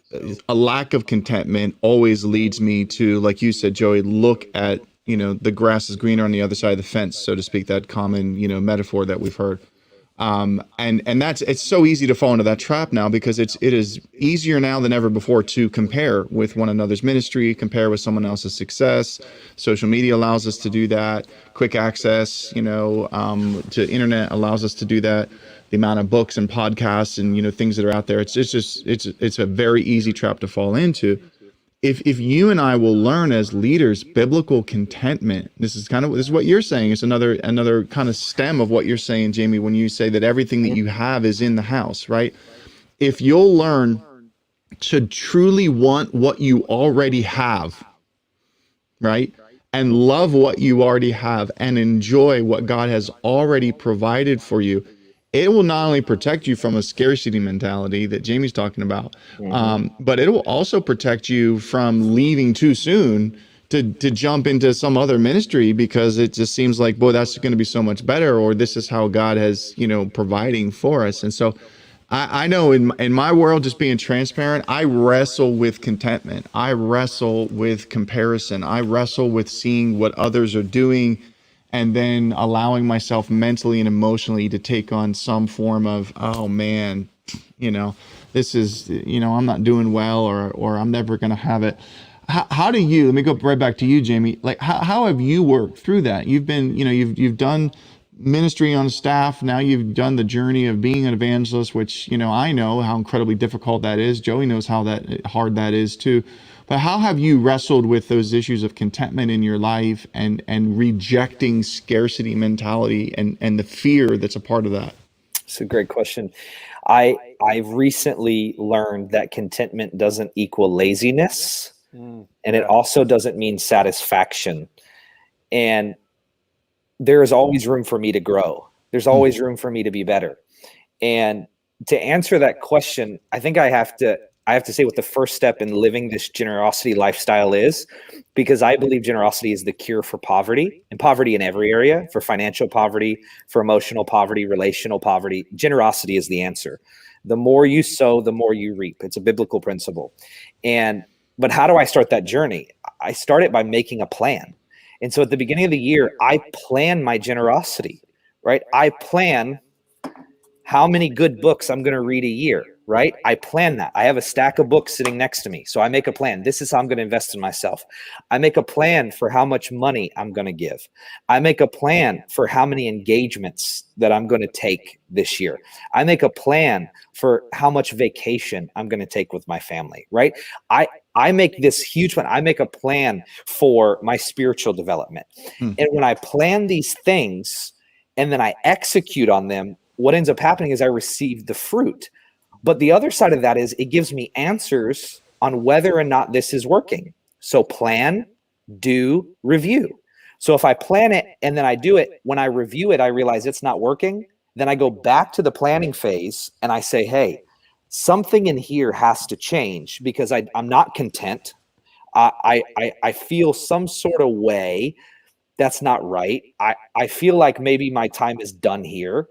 a lack of contentment always leads me to, like you said, Joey, look at, the grass is greener on the other side of the fence, so to speak, that common, metaphor that we've heard. And it's so easy to fall into that trap now because it is easier now than ever before to compare with one another's ministry, compare with someone else's success. Social media allows us to do that. Quick access, to internet allows us to do that. The amount of books and podcasts and things that are out there, it's a very easy trap to fall into. If you and I will learn as leaders biblical contentment, this is what you're saying. It's another kind of stem of what you're saying, Jamey, when you say that everything that you have is in the house, right? If you'll learn to truly want what you already have, right? And love what you already have and enjoy what God has already provided for you, it will not only protect you from a scarcity mentality that Jamey's talking about, but it will also protect you from leaving too soon to jump into some other ministry because it just seems like, boy, that's going to be so much better, or this is how God has, providing for us. And so I know in my world, just being transparent, I wrestle with contentment. I wrestle with comparison. I wrestle with seeing what others are doing and then allowing myself mentally and emotionally to take on some form of, oh man, this is, I'm not doing well, or I'm never going to have it. How do you, let me go right back to you, Jamey, like how have you worked through that? You've been, you've done ministry on staff. Now you've done the journey of being an evangelist, which, I know how incredibly difficult that is. Joey knows how hard that is too. But how have you wrestled with those issues of contentment in your life and rejecting scarcity mentality and the fear that's a part of that? It's a great question. I've recently learned that contentment doesn't equal laziness, and it also doesn't mean satisfaction. And there is always room for me to grow. There's always room for me to be better. And to answer that question, I think I have to say what the first step in living this generosity lifestyle is, because I believe generosity is the cure for poverty, and poverty in every area, for financial poverty, for emotional poverty, relational poverty. Generosity is the answer. The more you sow, the more you reap. It's a biblical principle. But how do I start that journey? I start it by making a plan. And so at the beginning of the year, I plan my generosity, right? I plan how many good books I'm going to read a year, right? I plan that. I have a stack of books sitting next to me. So I make a plan. This is how I'm going to invest in myself. I make a plan for how much money I'm going to give. I make a plan for how many engagements that I'm going to take this year. I make a plan for how much vacation I'm going to take with my family, right? I make this huge one. I make a plan for my spiritual development. And when I plan these things and then I execute on them, what ends up happening is I receive the fruit. But the other side of that is it gives me answers on whether or not this is working. So plan, do, review. So if I plan it and then I do it, when I review it, I realize it's not working. Then I go back to the planning phase and I say, hey, something in here has to change because I'm not content. I feel some sort of way that's not right. I feel like maybe my time is done here.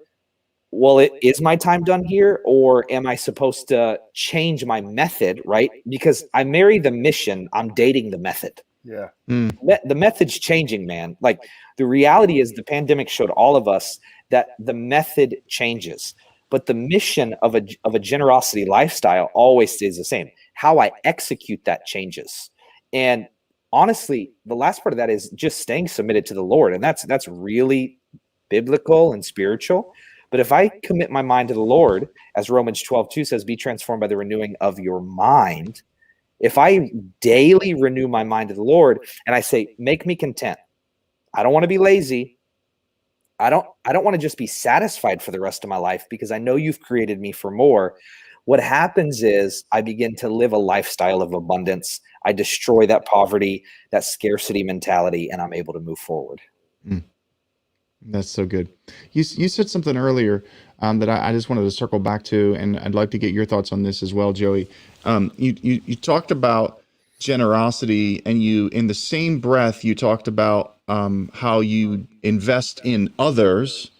Well, is my time done here, or am I supposed to change my method, right? Because I marry the mission, I'm dating the method. Yeah. The method's changing, man. Like the reality is the pandemic showed all of us that the method changes, but the mission of a generosity lifestyle always stays the same. How I execute that changes. And honestly, the last part of that is just staying submitted to the Lord. And that's really biblical and spiritual. But if I commit my mind to the Lord, as Romans 12:2 says, be transformed by the renewing of your mind. If I daily renew my mind to the Lord and I say, make me content. I don't want to be lazy. I don't want to just be satisfied for the rest of my life because I know you've created me for more. What happens is I begin to live a lifestyle of abundance. I destroy that poverty, that scarcity mentality, and I'm able to move forward. That's so good. You said something earlier that I just wanted to circle back to, and I'd like to get your thoughts on this as well, Joey. You talked about generosity, and you, in the same breath, you talked about how you invest in others,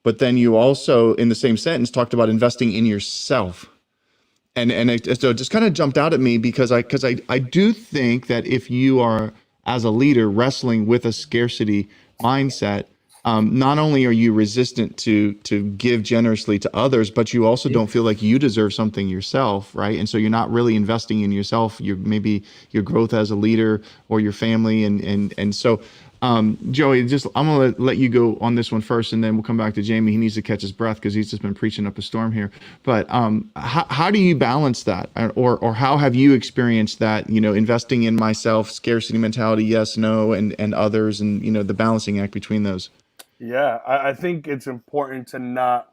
but then you also, in the same sentence, talked about investing in yourself. So it just kind of jumped out at me because I do think that if you are, as a leader, wrestling with a scarcity mindset, not only are you resistant to give generously to others, but you also don't feel like you deserve something yourself, right? And so you're not really investing in yourself, maybe your growth as a leader or your family, and so Joey, I'm gonna let you go on this one first, and then we'll come back to Jamey. He needs to catch his breath because he's just been preaching up a storm here. But how do you balance that, or how have you experienced that? Investing in myself, scarcity mentality, yes, no, and others, and the balancing act between those. Yeah, I think it's important to not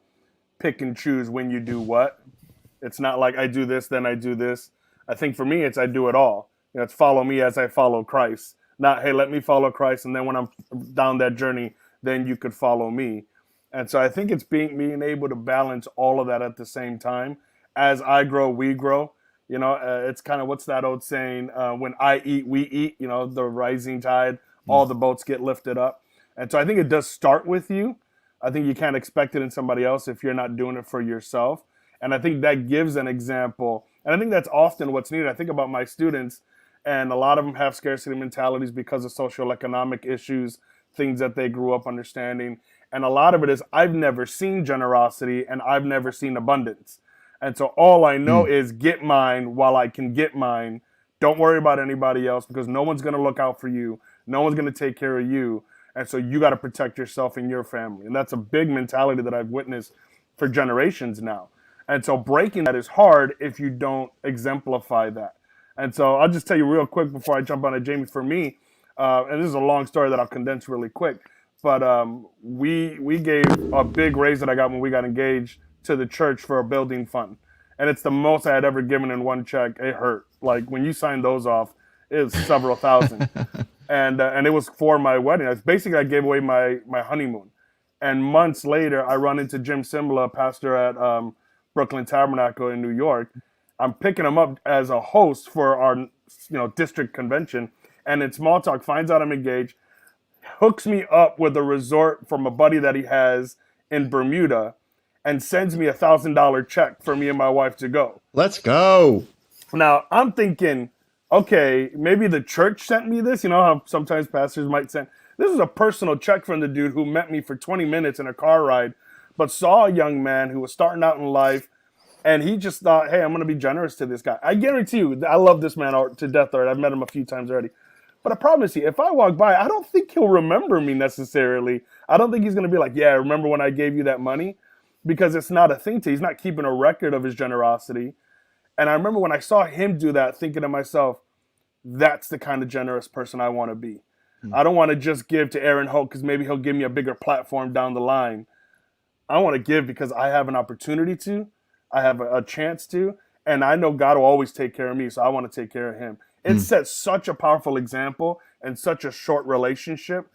pick and choose when you do what. It's not like I do this, then I do this. I think for me, it's I do it all. It's follow me as I follow Christ. Not, hey, let me follow Christ, and then when I'm down that journey, then you could follow me. And so I think it's being able to balance all of that at the same time. As I grow, we grow. It's kind of what's that old saying? When I eat, we eat. The rising tide, all the boats get lifted up. And so I think it does start with you. I think you can't expect it in somebody else if you're not doing it for yourself. And I think that gives an example. And I think that's often what's needed. I think about my students, and a lot of them have scarcity mentalities because of social economic issues, things that they grew up understanding. And a lot of it is I've never seen generosity and I've never seen abundance. And so all I know is get mine while I can get mine. Don't worry about anybody else because no one's going to look out for you. No one's going to take care of you. And so you got to protect yourself and your family. And that's a big mentality that I've witnessed for generations now. And so breaking that is hard if you don't exemplify that. And so I'll just tell you real quick before I jump on to Jamey. For me, and this is a long story that I'll condense really quick, but we gave a big raise that I got when we got engaged to the church for a building fund. And it's the most I had ever given in one check. It hurt. Like when you sign those off, it was several thousand. And it was for my wedding. Basically, I gave away my honeymoon. And months later, I run into Jim Simbala, pastor at Brooklyn Tabernacle in New York. I'm picking him up as a host for our district convention. And in small talk, finds out I'm engaged, hooks me up with a resort from a buddy that he has in Bermuda, and sends me $1,000 check for me and my wife to go. Let's go. Now, I'm thinking, okay, maybe the church sent me this. You know how sometimes pastors might send. This is a personal check from the dude who met me for 20 minutes in a car ride, but saw a young man who was starting out in life, and he just thought, hey, I'm going to be generous to this guy. I guarantee you, I love this man to death already. I've met him a few times already. But I promise you, if I walk by, I don't think he'll remember me necessarily. I don't think he's going to be like, yeah, remember when I gave you that money? Because it's not a thing to. He's not keeping a record of his generosity. And I remember when I saw him do that, thinking to myself, that's the kind of generous person I want to be. I don't want to just give to Eran Holt because maybe he'll give me a bigger platform down the line. I want to give because I have an opportunity to, I have a chance to, and I know God will always take care of me, so I want to take care of him. It sets such a powerful example and such a short relationship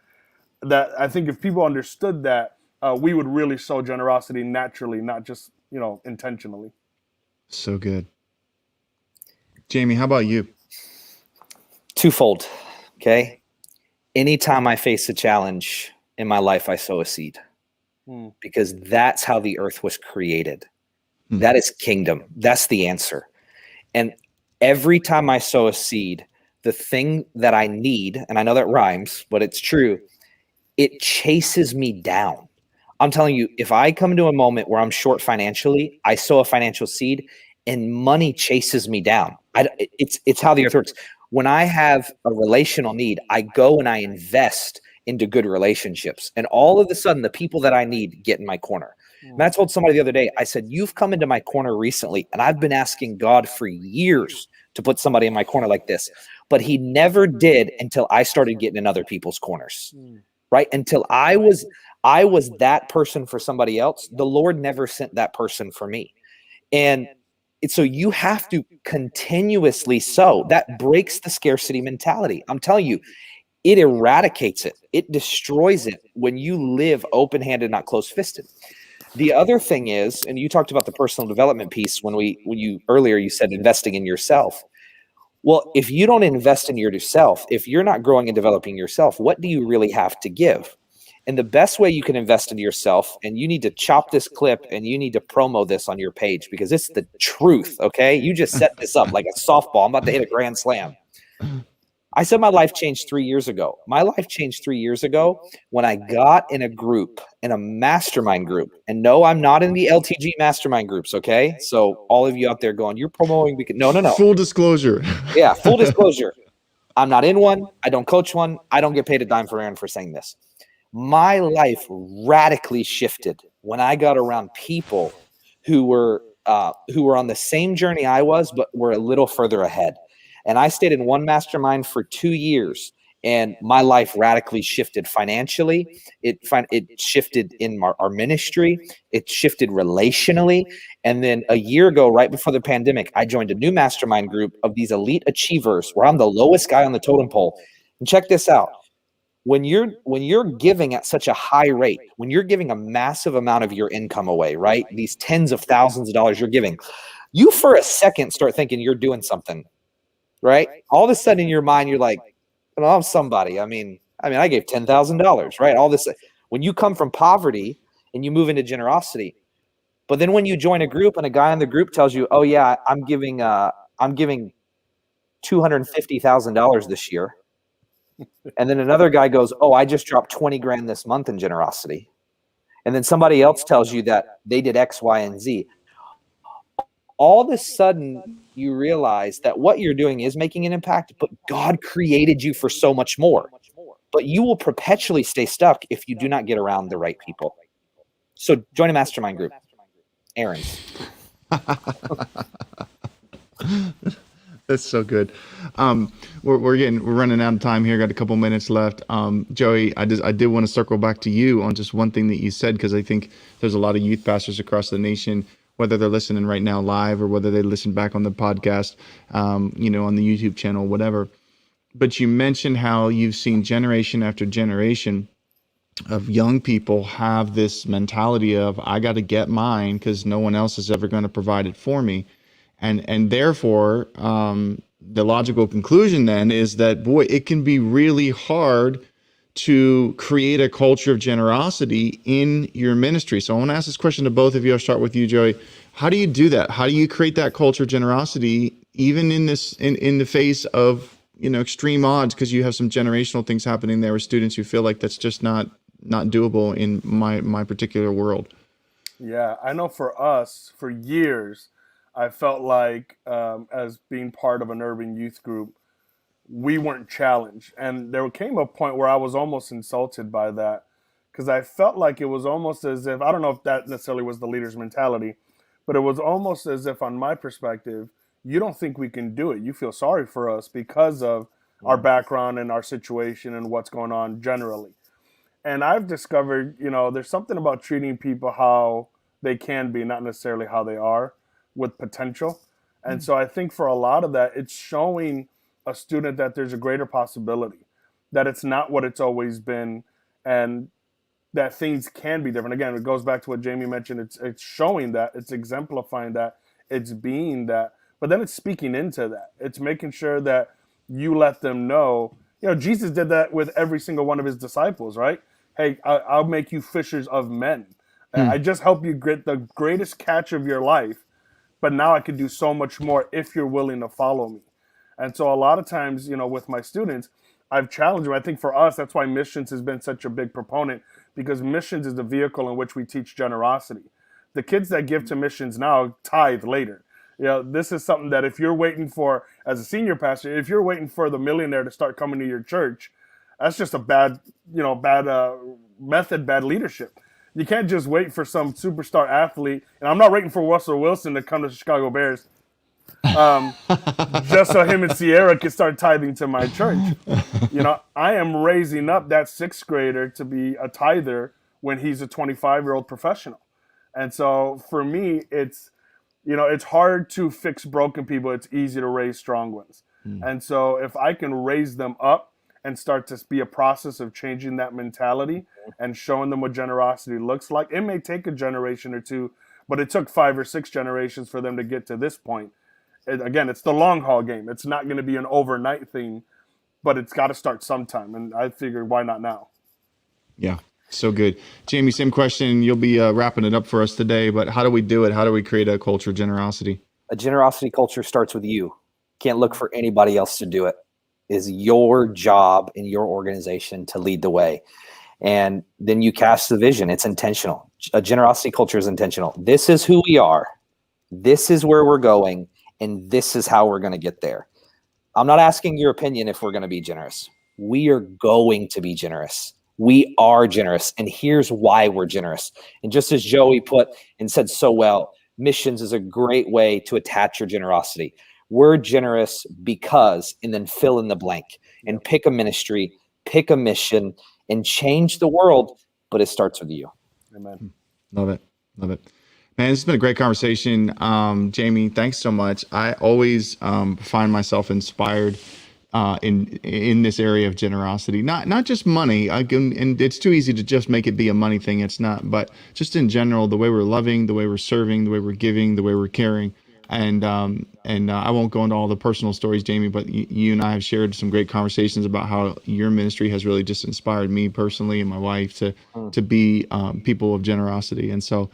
that I think if people understood that, we would really show generosity naturally, not just, intentionally. So good. Jamey, how about you? Twofold. Okay. Anytime I face a challenge in my life, I sow a seed because that's how the earth was created. That is kingdom. That's the answer. And every time I sow a seed, the thing that I need, and I know that rhymes, but it's true, it chases me down. I'm telling you, if I come to a moment where I'm short financially, I sow a financial seed and money chases me down. It's how the earth works. When I have a relational need, I go and I invest into good relationships. And all of a sudden, the people that I need get in my corner. And I told somebody the other day, I said, you've come into my corner recently, and I've been asking God for years to put somebody in my corner like this. But he never did until I started getting in other people's corners, right? Until I was that person for somebody else, the Lord never sent that person for me. And so you have to continuously sow. That breaks the scarcity mentality. I'm telling you, it eradicates it. It destroys it when you live open-handed, not close-fisted. The other thing is, and you talked about the personal development piece when you earlier you said investing in yourself. Well, if you don't invest in yourself, if you're not growing and developing yourself, what do you really have to give? And the best way you can invest into yourself, and you need to chop this clip and you need to promo this on your page because it's the truth, okay? You just set this up like a softball. I'm about to hit a grand slam. I said my life changed 3 years ago. My life changed 3 years ago when I got in a group, in a mastermind group. And no, I'm not in the LTG mastermind groups, okay? So all of you out there going, you're promoting. No. Full disclosure. Yeah, full disclosure. I'm not in one. I don't coach one. I don't get paid a dime for Eran for saying this. My life radically shifted when I got around people who were on the same journey I was, but were a little further ahead. And I stayed in one mastermind for 2 years, and my life radically shifted financially. It shifted in our ministry. It shifted relationally. And then a year ago, right before the pandemic, I joined a new mastermind group of these elite achievers where I'm the lowest guy on the totem pole. And check this out. When you're giving at such a high rate, when you're giving a massive amount of your income away, right? These tens of thousands of dollars you're giving, you for a second start thinking you're doing something. Right? All of a sudden in your mind, you're like, well, I'm somebody. I mean, I gave $10,000, right? All this, when you come from poverty and you move into generosity, but then when you join a group and a guy in the group tells you, oh yeah, I'm giving $250,000 this year. And then another guy goes, oh, I just dropped 20 grand this month in generosity. And then somebody else tells you that they did X, Y, and Z. All of a sudden you realize that what you're doing is making an impact, but God created you for so much more. But you will perpetually stay stuck if you do not get around the right people. So join a mastermind group. Eran's. That's so good. We're running out of time here. Got a couple minutes left. Joey, I did want to circle back to you on just one thing that you said, because I think there's a lot of youth pastors across the nation, whether they're listening right now live or whether they listen back on the podcast, on the YouTube channel, whatever. But you mentioned how you've seen generation after generation of young people have this mentality of, I got to get mine because no one else is ever going to provide it for me. And therefore, the logical conclusion then is that, boy, it can be really hard to create a culture of generosity in your ministry. So I want to ask this question to both of you. I'll start with you, Joey. How do you do that? How do you create that culture of generosity, even in the face of, extreme odds? Because you have some generational things happening there with students who feel like that's just not doable in my particular world. Yeah, I know for us, for years, I felt like as being part of an urban youth group, we weren't challenged. And there came a point where I was almost insulted by that, because I felt like it was almost as if, I don't know if that necessarily was the leader's mentality, but it was almost as if, on my perspective, you don't think we can do it. You feel sorry for us because of our background and our situation and what's going on generally. And I've discovered, there's something about treating people how they can be, not necessarily how they are, with potential. And so I think for a lot of that, it's showing a student that there's a greater possibility, that it's not what it's always been, and that things can be different. Again, it goes back to what Jamey mentioned. It's showing that, it's exemplifying that, it's being that, but then it's speaking into that. It's making sure that you let them know. Jesus did that with every single one of his disciples, right? Hey, I'll make you fishers of men. I just help you get the greatest catch of your life, but now I can do so much more if you're willing to follow me. And so a lot of times, with my students, I've challenged them. I think for us, that's why missions has been such a big proponent, because missions is the vehicle in which we teach generosity. The kids that give to missions now tithe later. This is something that if you're waiting for, as a senior pastor, if you're waiting for the millionaire to start coming to your church, that's just a bad method, bad leadership. You can't just wait for some superstar athlete, and I'm not waiting for Russell Wilson to come to the Chicago Bears, just so him and Sierra can start tithing to my church. I am raising up that sixth grader to be a tither when he's a 25-year-old professional. And so for me, it's hard to fix broken people. It's easy to raise strong ones. And so if I can raise them up and start to be a process of changing that mentality and showing them what generosity looks like, it may take a generation or two, but it took 5 or 6 generations for them to get to this point. Again, it's the long haul game. It's not going to be an overnight thing, but it's got to start sometime. And I figured, why not now? Yeah, so good. Jamey, same question. You'll be wrapping it up for us today, but how do we do it? How do we create a culture of generosity? A generosity culture starts with you. Can't look for anybody else to do it. Is your job in your organization to lead the way. And then you cast the vision. It's intentional. A generosity culture is intentional. This is who we are. This is where we're going. And this is how we're going to get there. I'm not asking your opinion if we're going to be generous. We are going to be generous. We are generous. And here's why we're generous. And just as Joey put and said so well, missions is a great way to attach your generosity. We're generous because, and then fill in the blank, and pick a ministry, pick a mission, and change the world. But it starts with you. Amen. Love it. Love it. Man, this has been a great conversation. Jamey, thanks so much. I always find myself inspired in this area of generosity. Not just money. And it's too easy to just make it be a money thing. It's not. But just in general, the way we're loving, the way we're serving, the way we're giving, the way we're caring. And I won't go into all the personal stories, Jamey, but you and I have shared some great conversations about how your ministry has really just inspired me personally and my wife to be people of generosity. And so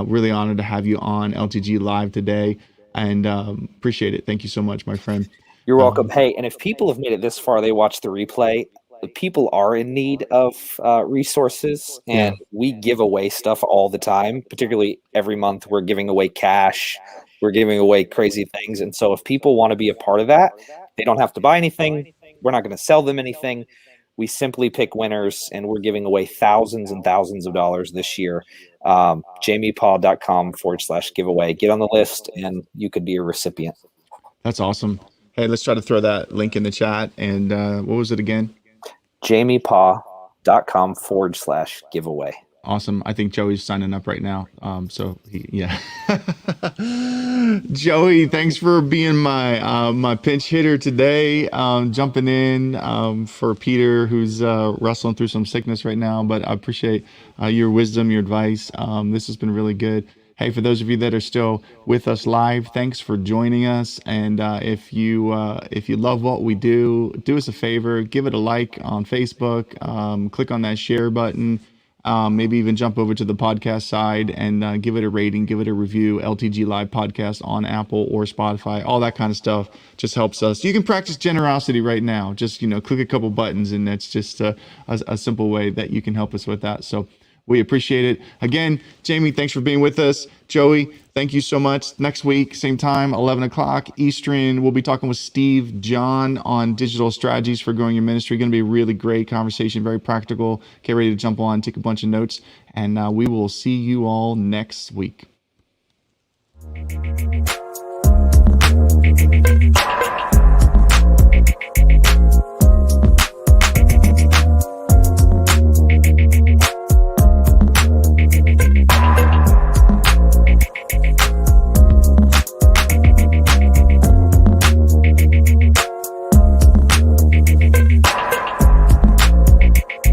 really honored to have you on LTG Live today, and appreciate it. Thank you so much, my friend. You're welcome. Hey, and if people have made it this far, they watch the replay. People are in need of resources, and we give away stuff all the time. Particularly every month, we're giving away cash. We're giving away crazy things. And so if people want to be a part of that, they don't have to buy anything. We're not going to sell them anything. We simply pick winners, and we're giving away thousands and thousands of dollars this year. JameyPaugh.com/giveaway. Get on the list, and you could be a recipient. That's awesome. Hey, let's try to throw that link in the chat. And what was it again? JameyPaugh.com/giveaway. Awesome. I think Joey's signing up right now. Yeah. Joey, thanks for being my pinch hitter today. Jumping in for Peter, who's wrestling through some sickness right now. But I appreciate your wisdom, your advice. This has been really good. Hey, for those of you that are still with us live, thanks for joining us. And if you love what we do us a favor, give it a like on Facebook. Click on that share button. Maybe even jump over to the podcast side and give it a rating, give it a review. LTG Live Podcast on Apple or Spotify, all that kind of stuff just helps us. You can practice generosity right now. Just click a couple buttons, and that's just a simple way that you can help us with that. So we appreciate it. Again, Jamey, thanks for being with us. Joey, thank you so much. Next week, same time, 11 o'clock Eastern, we'll be talking with Steve John on digital strategies for growing your ministry. Going to be a really great conversation, very practical. Get ready to jump on, take a bunch of notes, and we will see you all next week.